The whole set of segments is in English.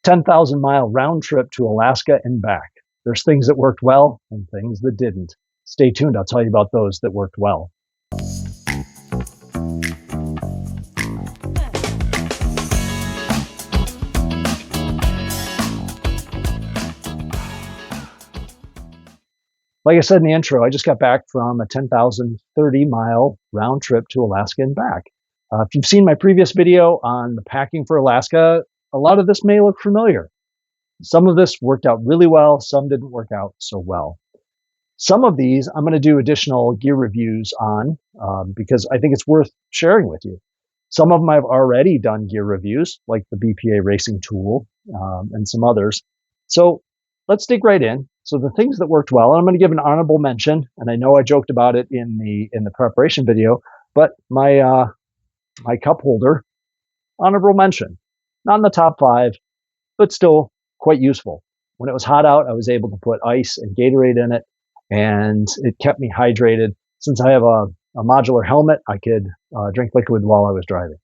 10,000 mile round trip to Alaska and back. There's things that worked well and things that didn't. Stay tuned, I'll tell you about those that worked well. Like I said in the intro, I just got back from a 10,030 mile round trip to Alaska and back. If you've seen my previous video on the packing for Alaska, a lot of this may look familiar. Some of this worked out really well, some didn't work out so well. Some of these I'm going to do additional gear reviews on because I think it's worth sharing with you. Some of them I've already done gear reviews, like the BPA racing tool and some others. So let's dig right in. So the things that worked well, and I'm going to give an honorable mention, and I know I joked about it in the preparation video, but my cup holder, honorable mention, not in the top 5, but still quite useful. When it was hot out, I was able to put ice and Gatorade in it, and it kept me hydrated. Since I have a modular helmet, I could drink liquid while I was driving.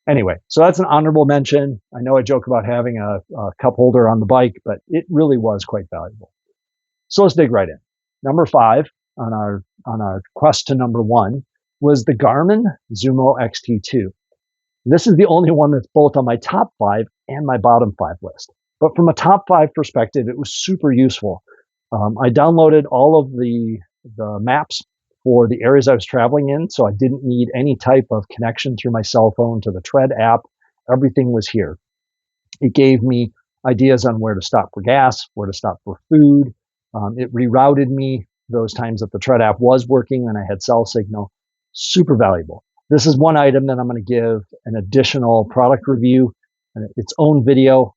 Anyway, so that's an honorable mention. I know I joke about having a cup holder on the bike, but it really was quite valuable. So let's dig right in. Number 5 on our quest to number 1 was the Garmin Zumo XT2. This is the only one that's both on my top 5 and my bottom 5 list. But from a top 5 perspective, it was super useful. I downloaded all of the maps for the areas I was traveling in, so I didn't need any type of connection through my cell phone to the Tread app. Everything was here. It gave me ideas on where to stop for gas, where to stop for food. It rerouted me those times that the Tread app was working and I had cell signal. Super valuable. This is one item that I'm going to give an additional product review and its own video.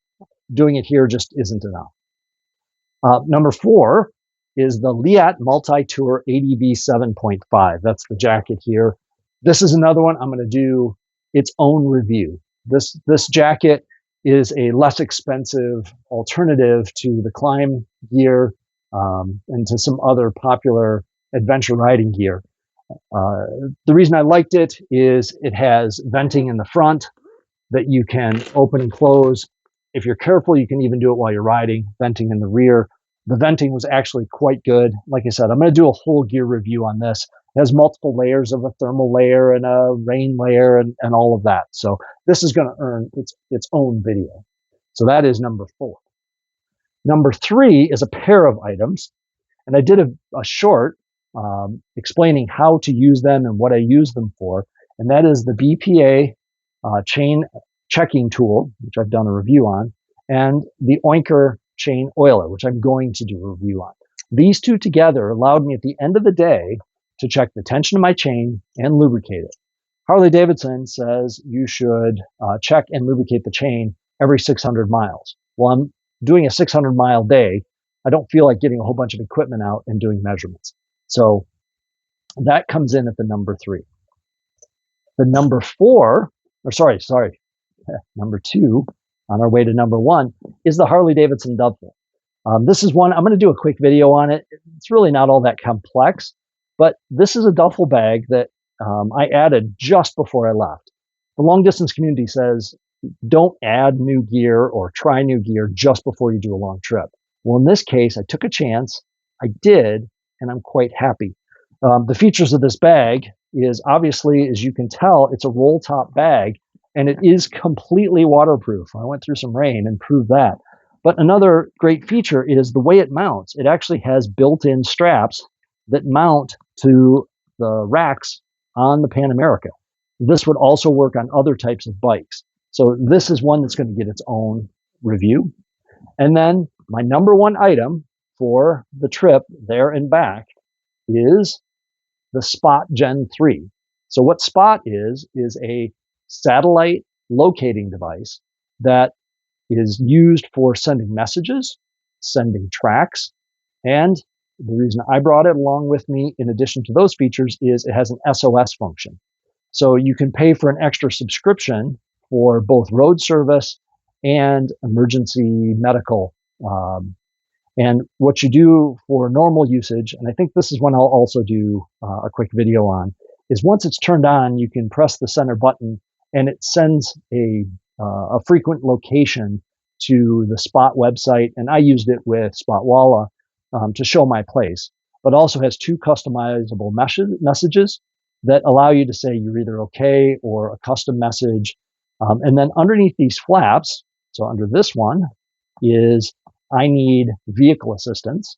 Doing it here just isn't enough. Number 4 is the Leatt Multi-Tour ADV 7.5. That's the jacket here. This is another one I'm going to do its own review. This jacket is a less expensive alternative to the climb gear and to some other popular adventure riding gear. The reason I liked it is it has venting in the front that you can open and close. If you're careful, you can even do it while you're riding, venting in the rear. The venting was actually quite good. Like I said, I'm going to do a whole gear review on this. It has multiple layers of a thermal layer and a rain layer and all of that. So this is going to earn its own video. So that is number 4. Number 3 is a pair of items. And I did a short explaining how to use them and what I use them for. And that is the BPA chain checking tool, which I've done a review on, and the Oinker chain oiler, which I'm going to do a review on. These two together allowed me at the end of the day to check the tension of my chain and lubricate it. Harley-Davidson says you should check and lubricate the chain every 600 miles. Well, I'm doing a 600-mile day. I don't feel like getting a whole bunch of equipment out and doing measurements. So that comes in at the number 3. The number 4, or sorry, number 2, on our way to number 1, is the Harley-Davidson duffel. This is one, I'm going to do a quick video on it. It's really not all that complex, but this is a duffel bag that I added just before I left. The long distance community says, don't add new gear or try new gear just before you do a long trip. Well, in this case, I took a chance, I did, and I'm quite happy. The features of this bag is obviously, as you can tell, it's a roll top bag, and it is completely waterproof. I went through some rain and proved that. But another great feature is the way it mounts. It actually has built-in straps that mount to the racks on the Pan America. This would also work on other types of bikes. So this is one that's going to get its own review. And then my number 1 item for the trip there and back is the Spot Gen 3. So what Spot is a satellite locating device that is used for sending messages, sending tracks, and the reason I brought it along with me, in addition to those features, is it has an SOS function. So you can pay for an extra subscription for both road service and emergency medical. And what you do for normal usage, and I think this is one I'll also do a quick video on, is once it's turned on, you can press the center button and it sends a frequent location to the Spot website, and I used it with Spotwalla to show my place, but also has 2 customizable messages that allow you to say you're either okay or a custom message. And then underneath these flaps, so under this one is I need vehicle assistance,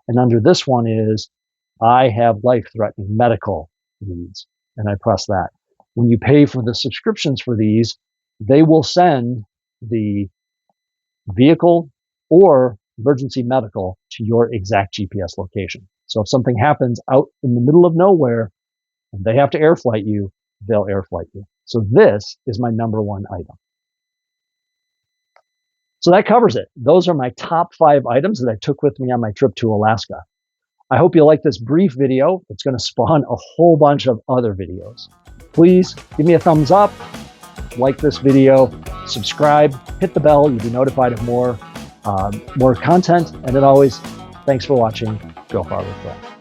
and under this one is I have life-threatening medical needs, and I press that. When you pay for the subscriptions for these, they will send the vehicle or emergency medical to your exact GPS location. So if something happens out in the middle of nowhere and they have to air flight you, they'll air flight you. So this is my #1 item. So that covers it. Those are my top 5 items that I took with me on my trip to Alaska. I hope you like this brief video. It's going to spawn a whole bunch of other videos. Please give me a thumbs up, like this video, subscribe, hit the bell. You'll be notified of more content. And as always, thanks for watching. Go far with Phil.